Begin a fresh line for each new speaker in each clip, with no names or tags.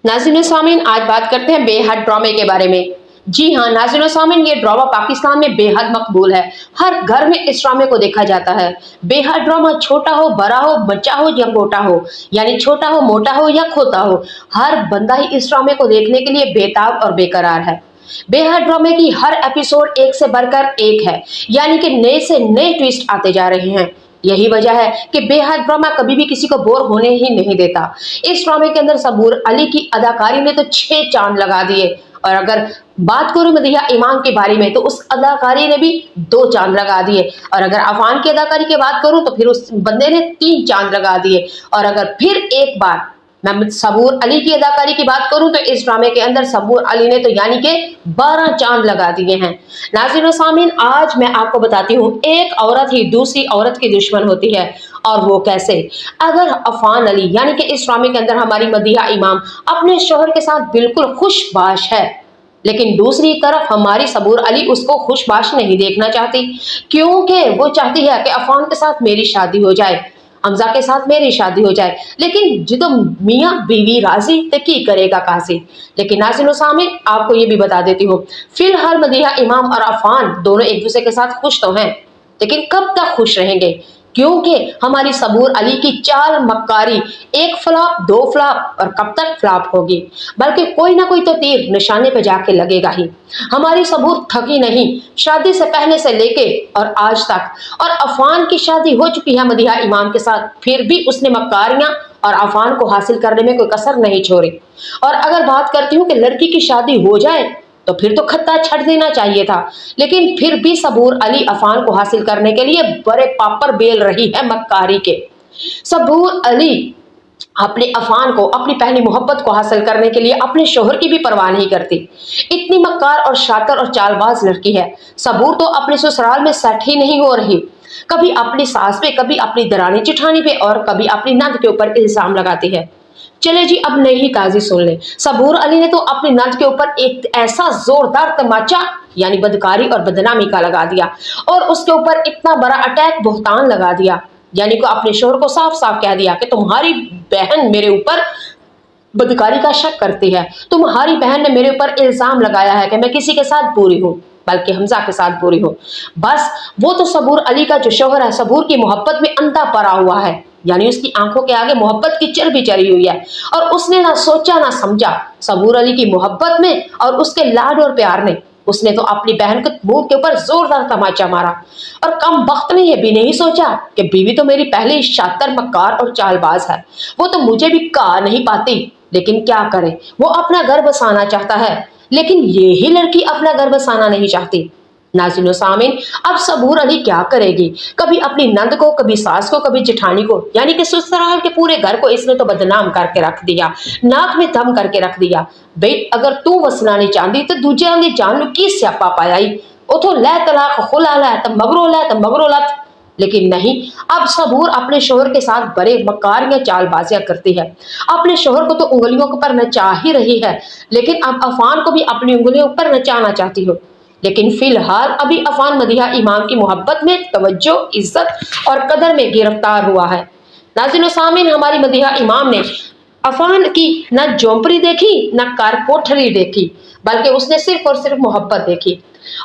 नाज़रीन सामीन, आज बात करते हैं बेहद ड्रामे के बारे में। जी हाँ नाज़रीन सामीन, ये ड्रामा पाकिस्तान में बेहद मकबूल है। हर घर में इस ड्रामे को देखा जाता है। बेहद ड्रामा छोटा हो, बड़ा हो, बच्चा हो या मोटा हो, यानी छोटा हो, मोटा हो या खोता हो, हर बंदा ही इस ड्रामे को देखने के लिए बेताब और बेकरार है। बेहद ड्रामे की हर एपिसोड एक से बढ़कर एक है, यानी कि नए से नए ट्विस्ट आते जा रहे हैं। यही वजह है कि बेहद ड्रामा कभी भी किसी को बोर होने ही नहीं देता। इस ड्रामे के अंदर सबूर अली की अदाकारी ने तो 6 चांद लगा दिए, और अगर बात करूं मदीहा इमाम के बारे में तो उस अदाकारी ने भी 2 चांद लगा दिए, और अगर अफान की अदाकारी की बात करूं तो फिर उस बंदे ने 3 चांद लगा दिए, और अगर फिर एक बार मैं सबूर अली की अदाकारी की बात करूं तो इस ड्रामे के अंदर सबूर अली ने तो यानी कि 12 चांद लगा दिए हैं। नाज़रीन सामीन, आज मैं आपको बताती हूँ एक औरत ही दूसरी औरत की दुश्मन होती है, और वो कैसे। अगर अफान अली यानी कि इस ड्रामे के अंदर हमारी मदीहा इमाम अपने शोहर के साथ बिल्कुल खुशबाश है, लेकिन दूसरी तरफ हमारी सबूर अली उसको खुशबाश नहीं देखना चाहती, क्योंकि वो चाहती है कि अफान के साथ मेरी शादी हो जाए, हमजा के साथ मेरी शादी हो जाए। लेकिन जो मियाँ बीवी राजी तो की करेगा काजी। लेकिन नाज़रीन सामीन, आपको ये भी बता देती हूँ, फिलहाल मदीहा इमाम और अफान दोनों एक दूसरे के साथ खुश तो हैं, लेकिन कब तक खुश रहेंगे, क्योंकि हमारी सबूर अली की चाल मक्कारी, एक फ्लॉप 2 फ्लॉप और कब तक फ्लॉप होगी, बल्कि कोई ना कोई तो तीर निशाने पे जाके लगेगा ही। हमारी सबूर थकी नहीं, शादी से पहले से लेके और आज तक, और अफान की शादी हो चुकी है मदीहा इमाम के साथ, फिर भी उसने मक्कारियां और अफान को हासिल करने में कोई कसर नहीं छोड़ी। और अगर बात करती हूँ कि लड़की की शादी हो जाए तो फिर तो खत्ता छड़ देना चाहिए था, लेकिन फिर भी सबूर अली अफान को हासिल करने के लिए बड़े पापर बेल रही है मक्कारी के। सबूर अली अपने अफान को, अपनी पहली मोहब्बत को हासिल करने के लिए अपने शोहर की भी परवाह नहीं करती। इतनी मक्कार और शातिर और चालबाज लड़की है। सबूर तो अपने ससुराल में सेट ही नहीं हो रही, कभी अपनी सास पे, कभी अपनी दरानी चिठानी पे और कभी अपनी नंद के ऊपर इल्जाम लगाती है। चले जी, अब नई ताजी सुन ले। सबूर अली ने तो अपनी नंद के ऊपर एक ऐसा जोरदार तमाचा यानी बदकारी और बदनामी का लगा दिया, और उसके ऊपर इतना बड़ा अटैक बुहतान लगा दिया, यानी कि अपने शोहर को साफ साफ कह दिया कि तुम्हारी बहन मेरे ऊपर बदकारी का शक करती है, तुम्हारी बहन ने मेरे ऊपर इल्जाम लगाया है कि मैं किसी के साथ बुरी हूँ, बल्कि हमजा के साथ बुरी हूँ। बस वो तो सबूर अली का जो शोहर है, सबूर की मोहब्बत में अंधा पड़ा हुआ है, यानी उसकी आंखों के आगे मोहब्बत की चर्बी चढ़ी हुई है, और उसने ना सोचा ना समझा। सबूर अली की मोहब्बत में और उसके लाड और प्यार ने उसने तो अपनी बहन के मुंह के ऊपर जोरदार तमाचा मारा, और कम वक्त में यह भी नहीं सोचा कि बीवी तो मेरी पहले शातिर मक्कार और चालबाज है, वो तो मुझे भी कहा नहीं पाती। लेकिन क्या करे, वो अपना घर बसाना चाहता है, लेकिन ये ही लड़की अपना घर बसाना नहीं चाहती। नाज़रीन सामीन, अब सबूर अली क्या करेगी, कभी अपनी नंद को, कभी सास को, कभी जेठानी को, यानी कि ससुराल के पूरे घर को इसने तो बदनाम करके रख दिया, नाक में दम करके रख दिया। भाई अगर तू वसना नहीं चाहती तो दूजे आंदी जान लो की स्यापा पायाई, उथो लै तलाक खुला लै तो मगरो लै तो मगरो लत। लेकिन नहीं, अब सबूर अपने शोहर के साथ बड़े मकारियां चालबाजियां करती है। अपने शोहर को तो उंगलियों पर नचा ही रही है, लेकिन अब अफान को भी अपनी उंगलियों पर नचाना चाहती हो। लेकिन फिलहाल अभी अफान मदीहा इमाम की मोहब्बत में, तवज्जो, इज्जत और कदर में गिरफ्तार हुआ है। नाज़रीन सामीन, हमारी मदीहा इमाम ने अफान की न झोंपड़ी देखी न कार कोठरी देखी, बल्कि उसने सिर्फ और सिर्फ मोहब्बत देखी।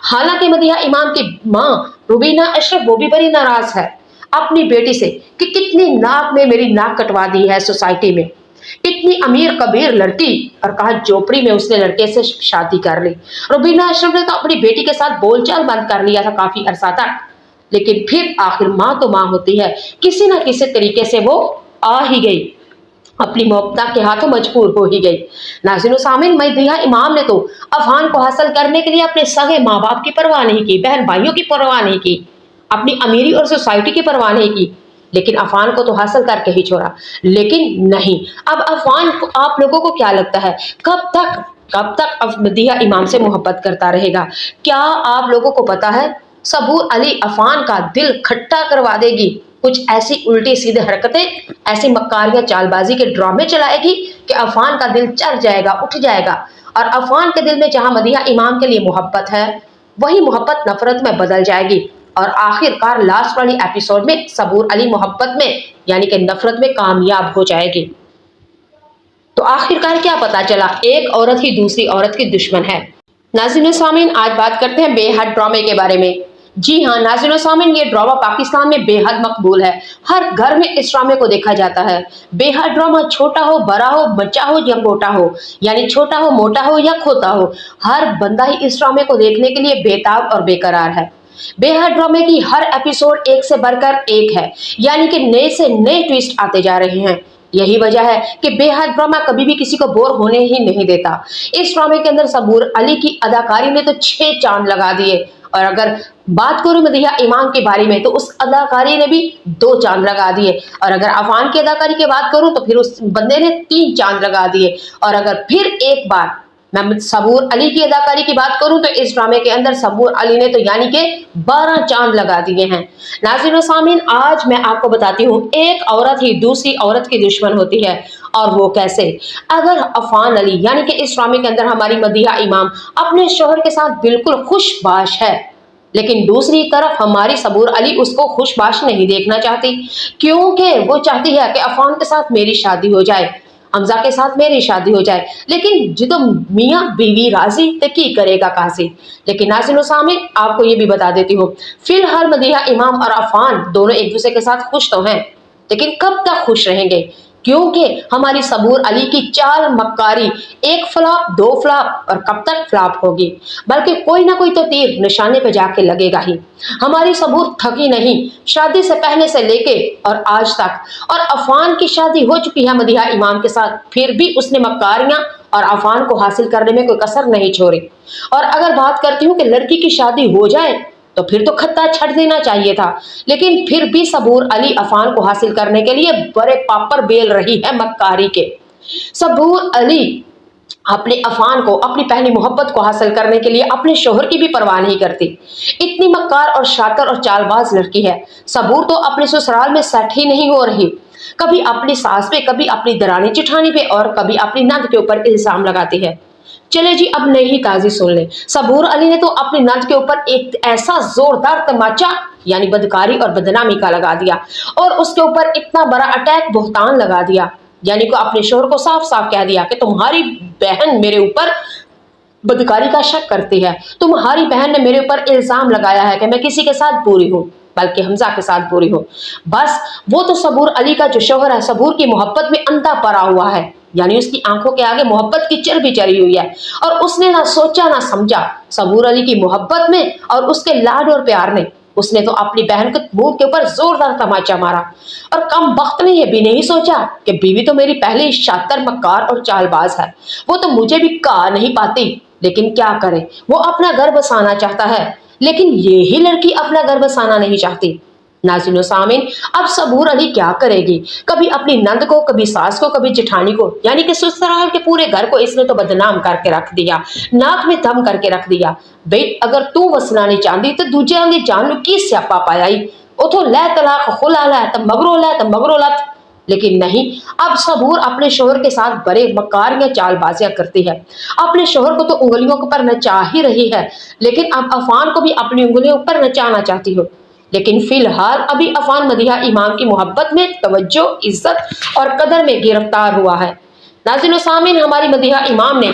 हालांकि मदीहा इमाम की माँ रुबीना अशरफ वो भी बड़ी नाराज है अपनी बेटी से कि कितनी नाक में मेरी नाक कटवा दी है सोसाइटी में, इतनी अमीर कबीर लड़की, और कहा झोपड़ी में उसने लड़के से शादी कर ली। रुबीना अशरफ ने तो अपनी बेटी के साथ बोलचाल बंद कर लिया था काफी अरसा तक, लेकिन फिर आखिर माँ तो माँ होती है, किसी ना किसी तरीके से वो आ ही गई, अपनी मोहब्बत के हाथों मजबूर हो ही गई। नाज़रीन सामीन, मदीहा इमाम ने तो अफान को हासिल करने के लिए अपने सगे माँ बाप की परवाह नहीं की, बहन भाइयों की परवाह नहीं की, अपनी अमीरी और सोसाइटी की परवाह नहीं की, लेकिन अफान को तो हासिल करके ही छोड़ा। लेकिन नहीं, अब अफान को, आप लोगों को क्या लगता है, कब तक अब मदीहा इमाम से मोहब्बत करता रहेगा? क्या आप लोगों को पता है सबूर अली अफान का दिल खट्टा करवा देगी, कुछ ऐसी उल्टी सीधे हरकतें, ऐसी मक्कारियां चालबाजी के ड्रामे चलाएगी कि अफान का दिल चढ़ जाएगा, उठ जाएगा, और अफान के दिल में जहां मदीहा इमाम के लिए मोहब्बत है, वही मोहब्बत नफरत में बदल जाएगी, और आखिरकार लास्ट वाली एपिसोड में सबूर अली मोहब्बत में यानी कि नफरत में कामयाब हो जाएगी। तो तो आखिरकार क्या पता चला, एक औरत ही दूसरी औरत की दुश्मन है। नाज़रीन व सामीन, आज बात करते हैं बेहद ड्रामे के बारे में। जी हाँ नाज़रीन व सामीन, ये ड्रामा पाकिस्तान में बेहद मकबूल है। हर घर में इस ड्रामे को देखा जाता है। बेहद ड्रामा छोटा हो, बड़ा हो, बच्चा हो या मोटा हो, यानी छोटा हो, मोटा हो या खोता हो, हर बंदा ही इस ड्रामे को देखने के लिए बेताब और बेकरार है। बेहद ड्रामे की हर एपिसोड एक से बढ़कर एक है, यानी कि नए से नए ट्विस्ट आते जा रहे हैं। यही वजह है कि बेहद ड्रामा कभी भी किसी को बोर होने ही नहीं देता। इस ड्रामे के अंदर सबूर अली की अदाकारी ने तो 6 चांद लगा दिए, और अगर बात करूं मदीहा इमाम के बारे में तो उस अदाकारी ने भी 2 चांद लगा दिए, और अगर अफान की अदाकारी की बात करूं तो फिर उस बंदे ने 3 चांद लगा दिए, और अगर फिर एक बार मैं सबूर अली की अदाकारी की बात करूं तो इस ड्रामे के अंदर सबूर अली ने तो यानी कि 12 चांद लगा दिए हैं। नाज़रीन व सामीन, आज मैं आपको बताती हूँ एक औरत ही दूसरी औरत की दुश्मन होती है, और वो कैसे। अगर अफान अली यानी कि इस ड्रामे के अंदर हमारी मदीहा इमाम अपने शौहर के साथ बिल्कुल खुशबाश है, लेकिन दूसरी तरफ हमारी सबूर अली उसको खुशबाश नहीं देखना चाहती, क्योंकि वो चाहती है कि अफान के साथ मेरी शादी हो जाए, हमजा के साथ मेरी शादी हो जाए। लेकिन जो मियाँ बीवी राजी तो की करेगा काजी। लेकिन नाज़रीन व सामीन, आपको ये भी बता देती हूँ, फिलहाल मदीहा इमाम और अफान दोनों एक दूसरे के साथ खुश तो हैं, लेकिन कब तक खुश रहेंगे, क्योंकि हमारी सबूर अली की चाल मक्कारी, एक फ्लॉप, 2 फ्लॉप, और कब तक फ्लॉप होगी, बल्कि कोई ना कोई तो तीर निशाने पे जाके लगेगा ही। हमारी सबूर थकी नहीं, शादी से पहले से लेके और आज तक, और अफान की शादी हो चुकी है मदीहा इमाम के साथ, फिर भी उसने मक्कारियां और अफान को हासिल करने में कोई कसर नहीं छोड़ी। और अगर बात करती हूँ कि लड़की की शादी हो जाए तो फिर तो खत्ता छड़ देना चाहिए था, लेकिन फिर भी सबूर अली अफान को हासिल करने के लिए बड़े पापर बेल रही है मक्कारी के। सबूर अली अपने अफान को, अपनी पहली मोहब्बत को हासिल करने के लिए अपने शोहर की भी परवाह नहीं करती। इतनी मक्कार और शातिर और चालबाज लड़की है। सबूर तो अपने ससुराल में सेट ही नहीं हो रही, कभी अपनी सास पे, कभी अपनी दरानी चिठानी पे, और कभी अपनी नंद के ऊपर इल्जाम लगाती है। चले जी, अब नई ताजी सुन ले। सबूर अली ने तो अपनी नंद के ऊपर एक ऐसा जोरदार तमाचा यानी बदकारी और बदनामी का लगा दिया, और उसके ऊपर इतना बड़ा अटैक बोहतान लगा दिया, यानी को अपने शोहर को साफ साफ कह दिया कि तुम्हारी बहन मेरे ऊपर बदकारी का शक करती है, तुम्हारी बहन ने मेरे ऊपर इल्जाम लगाया है कि मैं किसी के साथ बुरी हूँ, बल्कि हमजा के साथ बुरी हूँ। बस वो तो सबूर अली का जो शोहर है, सबूर की मोहब्बत में अंधा पड़ा हुआ है, यानी उसकी आंखों के आगे मोहब्बत की चर्बी चढ़ी हुई है, और उसने ना सोचा ना समझा। सबूर अली की मोहब्बत में और उसके लाड और प्यार ने उसने तो अपनी बहन के मुंह के ऊपर जोरदार तमाचा मारा, और कम वक्त ने यह भी नहीं सोचा कि बीवी तो मेरी पहले ही शातिर, मक्कार और चालबाज है, वो तो मुझे भी कहा नहीं पाती। लेकिन क्या करे, वो अपना घर बसाना चाहता है, लेकिन ये ही लड़की अपना घर बसाना नहीं चाहती। नाज़रीन व सामीन, अब सबूर अली क्या करेगी, कभी अपनी नंद को, कभी सास को, कभी जेठानी को, यानी कि ससुराल के पूरे घर को इसने तो बदनाम करके रख दिया, नाक में दम करके रख दिया। भाई अगर तू वसना नहीं चाहती तो दूजे आगे जान लो की स्यापा पायाई, उठो लै तलाक खुला लै तो मगरो लत। लेकिन नहीं, अब सबूर अपने शोहर के साथ बड़े मकारियां चालबाजियां करती है। अपने शोहर को तो उंगलियों पर नचा ही रही है, लेकिन अब अफान को भी अपनी उंगलियों पर नचाना चाहती हो। लेकिन फिलहाल अभी अफान मदीहा इमाम की मोहब्बत में, तवज्जो, इज्जत और कदर में गिरफ्तार हुआ है। नाज़रीन व सामीन, हमारी मदीहा इमाम ने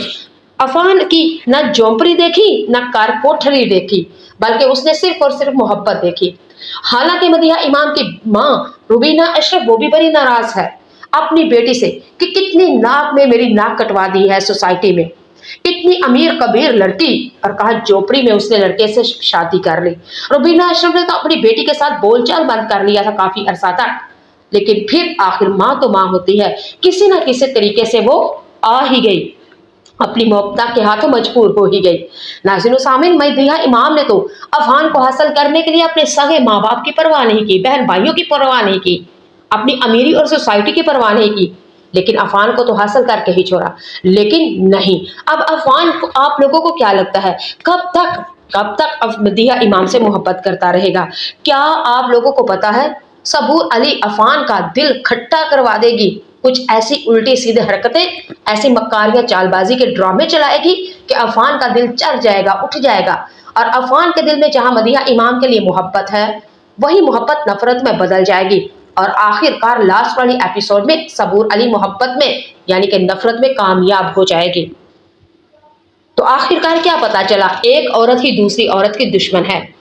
अफान की न झोंपड़ी देखी, न कार कोठरी देखी, बल्कि उसने सिर्फ और सिर्फ मोहब्बत देखी। हालांकि मदीहा इमाम की माँ रुबीना अशरफ वो भी बड़ी नाराज है अपनी बेटी से कि कितनी नाक में मेरी नाक कटवा दी है सोसाइटी में, इतनी अमीर कबीर लड़की, और कहा झोपड़ी में उसने लड़के से शादी कर ली। रुबीना अशरफ ने तो अपनी बेटी के साथ बोलचाल बंद कर लिया था काफी अरसा तक, लेकिन फिर आखिर माँ तो माँ होती है, किसी ना किसी तरीके से वो आ ही गई, अपनी मोहब्बता के हाथों मजबूर हो ही गई। नाज़रीन व सामीन, मदीहा इमाम ने तो अफान को हासिल करने के लिए अपने सगे माँ बाप की परवाह नहीं की, बहन भाइयों की परवाह नहीं की, अपनी अमीरी और सोसाइटी की परवाह नहीं की, लेकिन अफान को तो हासिल करके ही छोड़ा। लेकिन नहीं, अब अफान को, आप लोगों को क्या लगता है, कब तक अब मदीहा इमाम से मोहब्बत करता रहेगा? क्या आप लोगों को पता है सबूर अली अफान का दिल खट्टा करवा देगी, कुछ ऐसी उल्टी सीधे हरकतें, ऐसी मक्कारियां चालबाजी के ड्रामे चलाएगी कि अफान का दिल चढ़ जाएगा, उठ जाएगा, और अफान के दिल में जहां मदीहा इमाम के लिए मोहब्बत है, वही मोहब्बत नफरत में बदल जाएगी, और आखिरकार लास्ट वाली एपिसोड में सबूर अली मोहब्बत में یعنی کہ نفرت میں کامیاب ہو جائے گی۔ تو آخرکار کیا پتا چلا؟ ایک عورت ہی دوسری عورت کی دشمن ہے۔